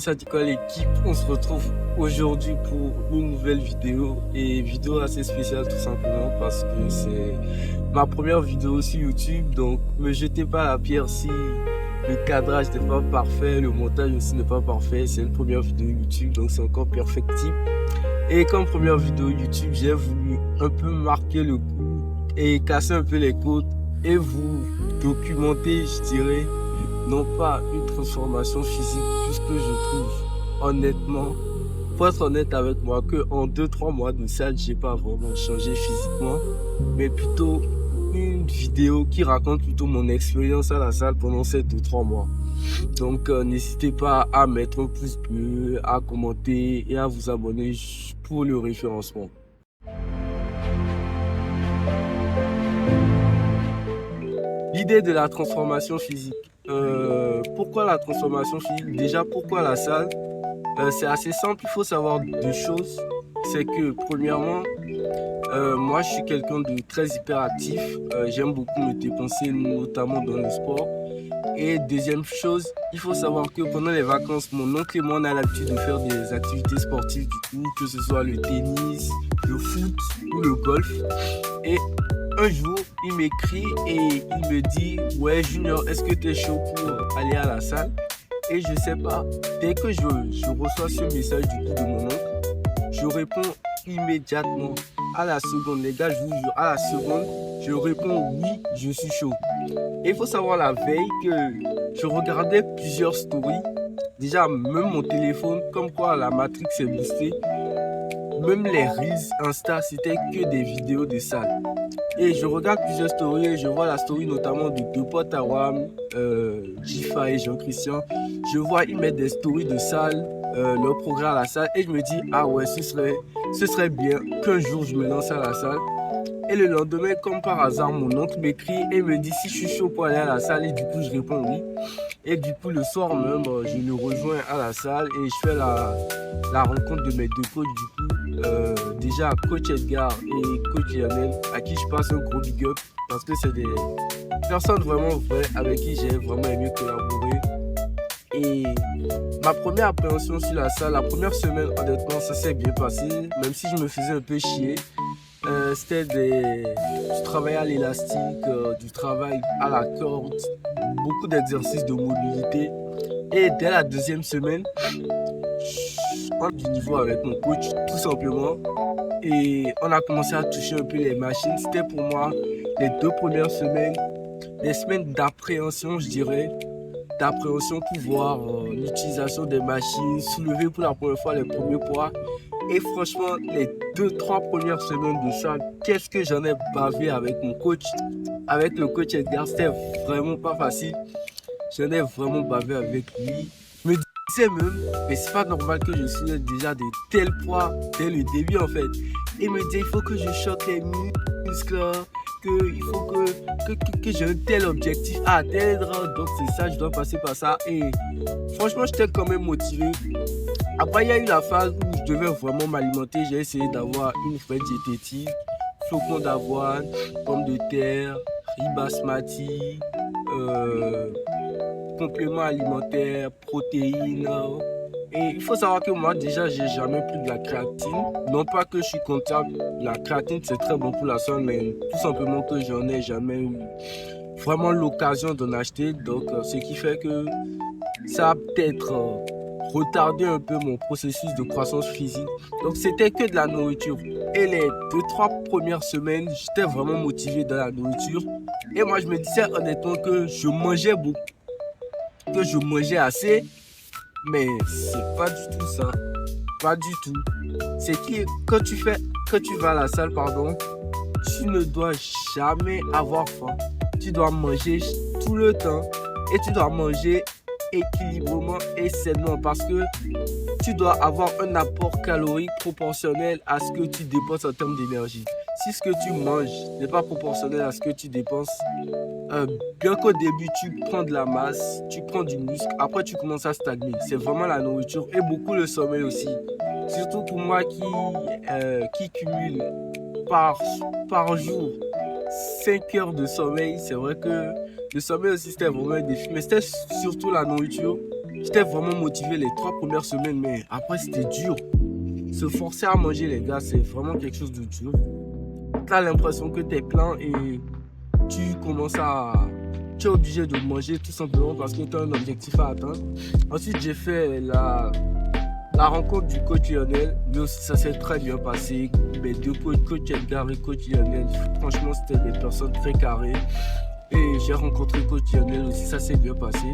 Salut quoi l'équipe, on se retrouve aujourd'hui pour une nouvelle vidéo et vidéo assez spéciale tout simplement parce que c'est ma première vidéo sur YouTube, donc me jetez pas la pierre si le cadrage n'est pas parfait, le montage aussi n'est pas parfait. C'est une première vidéo YouTube donc c'est encore perfectible, et comme première vidéo YouTube j'ai voulu un peu marquer le coup et casser un peu les côtes et vous documenter, je dirais, non pas une transformation physique, puisque je trouve honnêtement, pour être honnête avec moi, que en 2-3 mois de salle, j'ai pas vraiment changé physiquement, mais plutôt une vidéo qui raconte plutôt mon expérience à la salle pendant ces 2-3 mois. Donc n'hésitez pas à mettre un pouce bleu, à commenter et à vous abonner pour le référencement. L'idée de la transformation physique. Pourquoi la transformation physique? Déjà, pourquoi la salle? C'est assez simple, il faut savoir deux choses. C'est que premièrement, moi je suis quelqu'un de très hyperactif. J'aime beaucoup me dépenser, notamment dans le sport. Et deuxième chose, il faut savoir que pendant les vacances, mon oncle et moi on a l'habitude de faire des activités sportives du coup, que ce soit le tennis, le foot ou le golf. Et un jour, il m'écrit et il me dit: ouais Junior, est-ce que tu es chaud pour aller à la salle? Et je sais pas, dès que je reçois ce message du coup de mon oncle, je réponds immédiatement. À la seconde, les gars, je vous jure, à la seconde, je réponds oui, je suis chaud. Et il faut savoir la veille que je regardais plusieurs stories. Déjà, même mon téléphone, comme quoi la Matrix est boostée, même les Reels Insta, c'était que des vidéos de salle. Et je regarde plusieurs stories et je vois la story notamment de deux potes à WAM, Jifa et Jean-Christian. Je vois ils mettent des stories de salle, leur programme à la salle, et je me dis ah ouais, ce serait bien qu'un jour je me lance à la salle. Et le lendemain, comme par hasard, mon oncle m'écrit et me dit si je suis chaud pour aller à la salle, et du coup je réponds oui. Et du coup le soir même, je le rejoins à la salle et je fais la rencontre de mes deux coachs du coup. Déjà coach Edgar et coach Lionel, à qui je passe un gros big up parce que c'est des personnes vraiment vraies avec qui j'ai vraiment aimé collaborer. Et ma première appréhension sur la salle, la première semaine, honnêtement, ça s'est bien passé, même si je me faisais un peu chier. C'était du travail à l'élastique, du travail à la corde, beaucoup d'exercices de mobilité. Et dès la deuxième semaine, je prends du niveau avec mon coach, tout simplement. Et on a commencé à toucher un peu les machines. C'était pour moi les 2 premières semaines, des semaines d'appréhension, je dirais. D'appréhension pour voir l'utilisation des machines, soulever pour la première fois les premiers poids. Et franchement, les 2-3 premières semaines de salle, qu'est-ce que j'en ai bavé avec mon coach, avec le coach Edgar, c'était vraiment pas facile. J'en ai vraiment bavé avec lui. Je me disais même, mais c'est pas normal que je soulève déjà de tels poids dès le début en fait. Et il me disait, il faut que je choque les muscles, qu'il faut que j'ai un tel objectif à atteindre. Donc c'est ça, je dois passer par ça. Et franchement, j'étais quand même motivé. Après, il y a eu la phase où je devais vraiment m'alimenter. J'ai essayé d'avoir une vraie diététique, flocons d'avoine, pommes de terre, riz basmati, compléments alimentaires, protéines. Et il faut savoir que moi, déjà, j'ai jamais pris de la créatine. Non pas que je suis comptable, la créatine c'est très bon pour la santé, mais tout simplement que j'en ai jamais eu vraiment l'occasion d'en acheter. Donc, ce qui fait que ça a peut-être retardé un peu mon processus de croissance physique. Donc, c'était que de la nourriture. Et les 2-3 premières semaines, j'étais vraiment motivé dans la nourriture. Et moi, je me disais honnêtement que je mangeais beaucoup, que je mangeais assez. Mais c'est pas du tout ça. Pas du tout. C'est que quand tu vas à la salle, pardon, tu ne dois jamais avoir faim. Tu dois manger tout le temps et tu dois manger équilibrement et sainement parce que tu dois avoir un apport calorique proportionnel à ce que tu dépenses en termes d'énergie. Si ce que tu manges n'est pas proportionnel à ce que tu dépenses, bien qu'au début tu prends de la masse, tu prends du muscle, après tu commences à stagner. C'est vraiment la nourriture et beaucoup le sommeil aussi. Surtout pour moi qui cumule par jour 5 heures de sommeil. C'est vrai que le sommeil aussi c'était vraiment un défi, mais c'était surtout la nourriture. J'étais vraiment motivé les 3 premières semaines, mais après c'était dur. Se forcer à manger, les gars, c'est vraiment quelque chose de dur. Tu as l'impression que tu es plein et tu commences à... Tu es obligé de manger tout simplement parce que tu as un objectif à atteindre. Ensuite, j'ai fait la rencontre du coach Lionel. Lui aussi, ça s'est très bien passé. Mes deux coachs, coach Edgar et coach Lionel, franchement, c'était des personnes très carrées. Et j'ai rencontré coach Lionel aussi, ça s'est bien passé.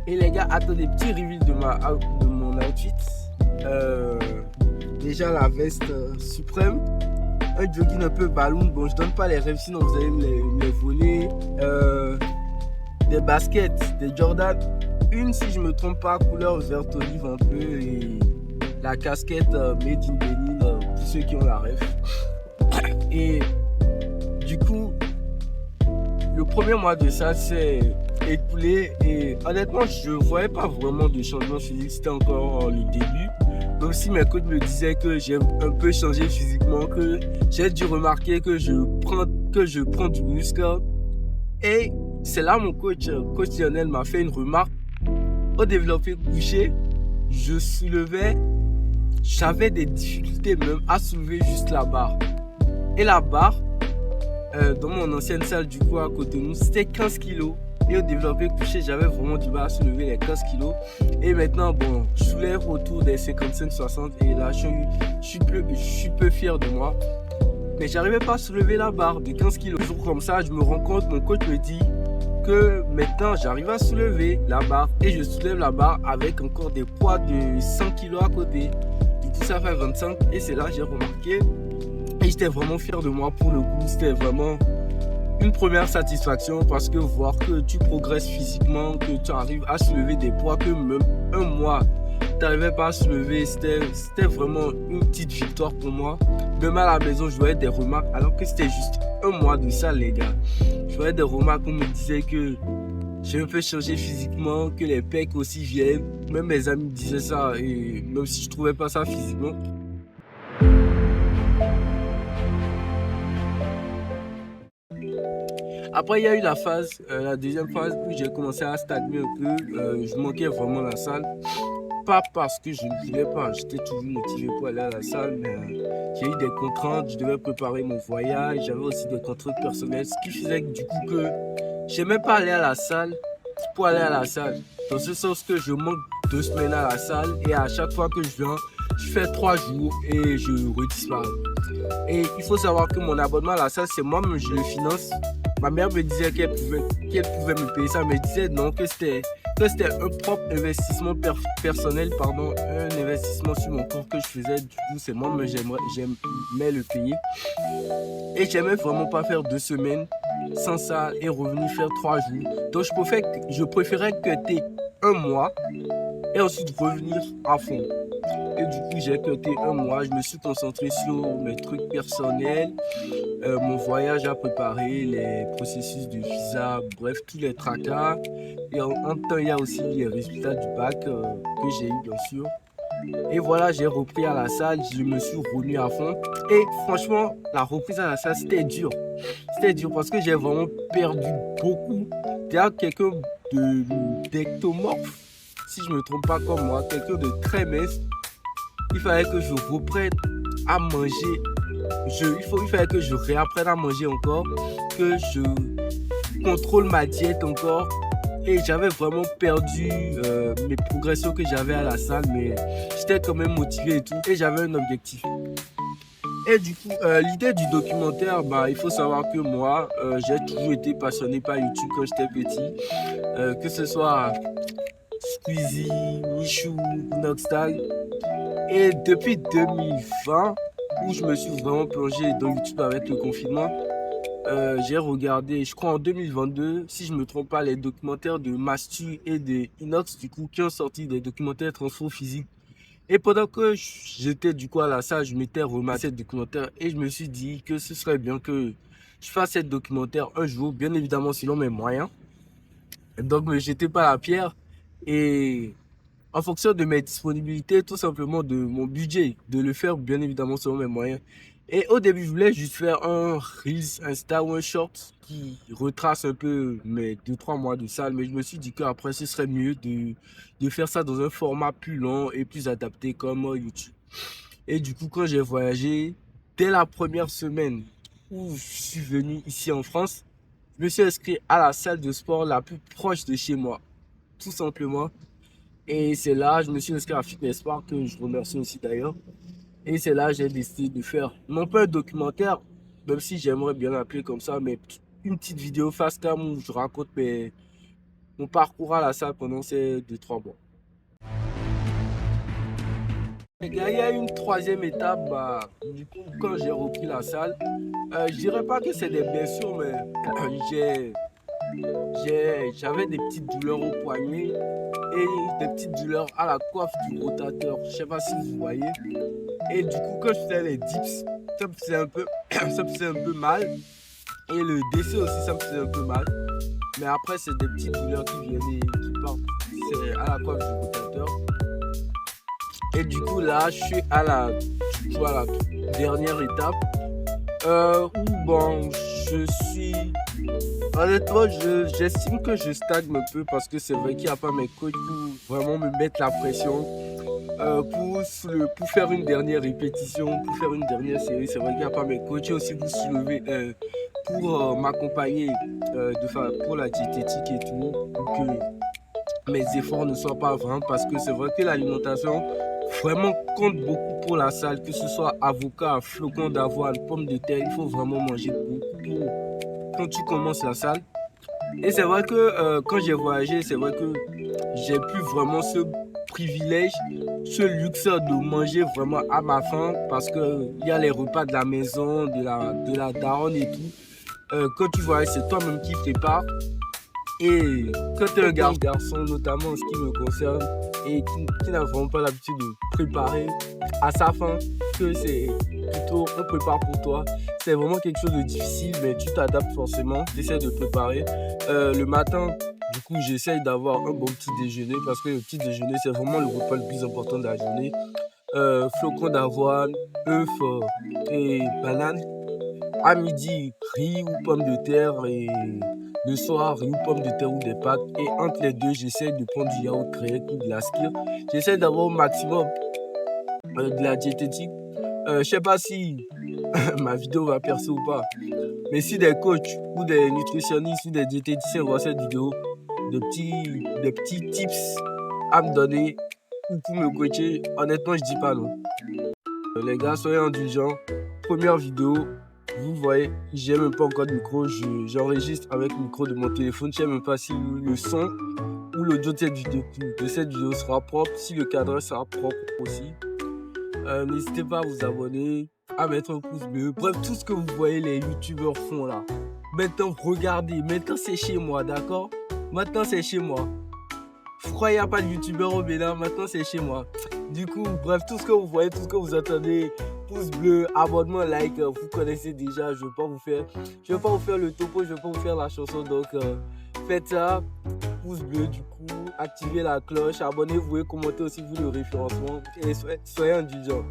Et les gars, attendez, petit reveal de mon outfit. Déjà la veste suprême, un jogging un peu ballon. Bon, je donne pas les rêves, sinon vous allez me les voler. Des baskets, des Jordan. Une, si je me trompe pas, couleur verte olive un peu. Et la casquette Made in Benin, pour ceux qui ont la rêve. Et du coup, le premier mois de ça, c'est écoulé. Et honnêtement, je ne voyais pas vraiment de changement physique. C'était encore le début. Même si mes coachs me disaient que j'ai un peu changé physiquement, que j'ai dû remarquer que je prends du muscle. Et c'est là mon coach Lionel m'a fait une remarque. Au développé couché, je soulevais, j'avais des difficultés même à soulever juste la barre. Et la barre, dans mon ancienne salle du coup à côté de nous, c'était 15 kilos. Et au développé couché, j'avais vraiment du mal à soulever les 15 kilos. Et maintenant, bon, je soulève autour des 55-60. Et là, je suis peu fier de moi. Mais j'arrivais pas à soulever la barre de 15 kilos. Toujours comme ça, je me rends compte, mon coach me dit que maintenant, j'arrive à soulever la barre. Et je soulève la barre avec encore des poids de 100 kilos à côté. Du coup, ça fait 25. Et c'est là que j'ai remarqué. Et j'étais vraiment fier de moi pour le coup. C'était vraiment une première satisfaction parce que voir que tu progresses physiquement, que tu arrives à soulever des poids que même un mois tu n'arrivais pas à soulever, c'était vraiment une petite victoire pour moi. Même à la maison, je voyais des remarques alors que c'était juste un mois de ça, les gars. Je voyais des remarques où on me disait que j'ai un peu changé physiquement, que les pecs aussi viennent. Même mes amis me disaient ça et même si je trouvais pas ça physiquement. Après, il y a eu la deuxième phase où j'ai commencé à stagner un peu. Je manquais vraiment la salle. Pas parce que je ne voulais pas, j'étais toujours motivé pour aller à la salle, mais j'ai eu des contraintes. Je devais préparer mon voyage. J'avais aussi des contraintes personnelles, ce qui faisait que, du coup que j'aimais pas aller à la salle pour aller à la salle. Dans ce sens que je manque 2 semaines à la salle et à chaque fois que je viens, je fais 3 jours et je redisparais. Et il faut savoir que mon abonnement à la salle, c'est moi-même, je le finance. Ma mère me disait qu'elle pouvait me payer ça, mais elle disait non, que c'était un propre investissement personnel, un investissement sur mon corps que je faisais. Du coup, c'est moi-même, j'aimais le payer. Et j'aimais vraiment pas faire 2 semaines sans ça et revenir faire 3 jours. Donc, je préférais cutter un mois et ensuite revenir à fond. Et du coup, j'ai cuté un mois. Je me suis concentré sur mes trucs personnels, mon voyage à préparer, les processus de visa, bref, tous les tracas. Et en temps, il y a aussi les résultats du bac que j'ai eu, bien sûr. Et voilà, j'ai repris à la salle, je me suis remis à fond. Et franchement, la reprise à la salle, c'était dur. C'était dur parce que j'ai vraiment perdu beaucoup. Déjà, quelqu'un d'ectomorphe, si je ne me trompe pas comme moi, quelqu'un de très mince. Il fallait que je reprenne à manger. Il fallait que je réapprenne à manger encore, que je contrôle ma diète encore. Et j'avais vraiment perdu mes progressions que j'avais à la salle, mais j'étais quand même motivé et tout. Et j'avais un objectif. Et du coup, l'idée du documentaire, il faut savoir que moi, j'ai toujours été passionné par YouTube quand j'étais petit. Que ce soit Squeezie, Michou, Noxtag. Et depuis 2020, où je me suis vraiment plongé dans YouTube avec le confinement, j'ai regardé, je crois en 2022, si je ne me trompe pas, les documentaires de Mastu et de Inox, du coup, qui ont sorti des documentaires transfo physique. Et pendant que j'étais du coup à la salle, je m'étais remarqué cette documentaire et je me suis dit que ce serait bien que je fasse cette documentaire un jour, bien évidemment selon mes moyens. Donc, ne me jetez pas la pierre et en fonction de mes disponibilités, tout simplement de mon budget, de le faire bien évidemment selon mes moyens. Et au début, je voulais juste faire un Reels Insta ou un Short qui retrace un peu mes 2-3 mois de salle. Mais je me suis dit qu'après, ce serait mieux de faire ça dans un format plus long et plus adapté comme YouTube. Et du coup, quand j'ai voyagé, dès la première semaine où je suis venu ici en France, je me suis inscrit à la salle de sport la plus proche de chez moi, tout simplement. Et c'est là, je me suis inscrit à Fitness Park, que je remercie aussi d'ailleurs. Et c'est là que j'ai décidé de faire, non pas un documentaire, même si j'aimerais bien l'appeler comme ça, mais une petite vidéo fast cam où je raconte mon parcours à la salle pendant ces 2-3 mois. Les gars, il y a une troisième étape, du coup, quand j'ai repris la salle, je dirais pas que c'est des blessures, mais j'avais des petites douleurs au poignet et des petites douleurs à la coiffe du rotateur. Je sais pas si vous voyez. Et du coup, quand je faisais les dips, ça me faisait un peu, ça me faisait un peu mal. Et le DC aussi, ça me faisait un peu mal. Mais après, c'est des petites douleurs qui viennent et qui partent. C'est à la coiffe du rotateur. Et du coup, là, je suis à la dernière étape. Où, bon, je suis... Honnêtement, j'estime que je stagne un peu parce que c'est vrai qu'il n'y a pas mes coachs pour vraiment me mettre la pression. Pour faire une dernière répétition, pour faire une dernière série, c'est vrai qu'il n'y a pas mes coachs aussi pour soulever, pour m'accompagner pour la diététique et tout, pour que mes efforts ne soient pas vains, parce que c'est vrai que l'alimentation vraiment compte beaucoup pour la salle, que ce soit avocat, flocons d'avoine, pommes de terre, il faut vraiment manger beaucoup quand tu commences la salle. Et c'est vrai que quand j'ai voyagé, c'est vrai que j'ai pu vraiment ce privilège, ce luxe de manger vraiment à ma faim, parce qu'il y a les repas de la maison, de la daronne et tout. Quand tu voyages, c'est toi-même qui prépare. Et quand tu es un garçon, notamment en ce qui me concerne, et qui n'a vraiment pas l'habitude de préparer à sa faim, que c'est plutôt on prépare pour toi, c'est vraiment quelque chose de difficile, mais tu t'adaptes forcément, tu essaies de préparer. Le matin, du coup, j'essaye d'avoir un bon petit déjeuner, parce que le petit déjeuner, c'est vraiment le repas le plus important de la journée. Flocons d'avoine, œufs et bananes. À midi, riz ou pommes de terre, et le soir, riz ou pommes de terre ou des pâtes. Et entre les deux, j'essaie de prendre du yaourt grec ou de la skyr. J'essaie d'avoir au maximum de la diététique. Je sais pas si ma vidéo va percer ou pas, mais si des coachs ou des nutritionnistes ou des diététiciens voient cette vidéo, des petits tips à me donner ou pour me coacher, honnêtement, je dis pas non. Les gars, soyez indulgents. Première vidéo, vous voyez, j'ai même pas encore de micro, j'enregistre avec le micro de mon téléphone. Je sais même pas si le son ou l'audio de cette vidéo sera propre, si le cadre sera propre aussi. N'hésitez pas à vous abonner, à mettre un pouce bleu. Bref, tout ce que vous voyez les youtubeurs font là. Maintenant, regardez, maintenant c'est chez moi, d'accord? Maintenant c'est chez moi. Je crois qu'il n'y a pas de youtubeur au Bénin, maintenant c'est chez moi. Du coup, bref, tout ce que vous voyez, tout ce que vous attendez, pouce bleu, abonnement, like, vous connaissez déjà, je ne vais pas vous faire le topo, je ne vais pas vous faire la chanson, donc faites ça, pouce bleu du coup, activez la cloche, abonnez-vous et commentez aussi vous le référencement, et soyez indulgents.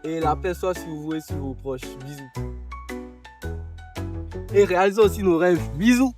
Et la paix soit sur vous et sur vos proches, bisous. Et réalisez aussi nos rêves, bisous.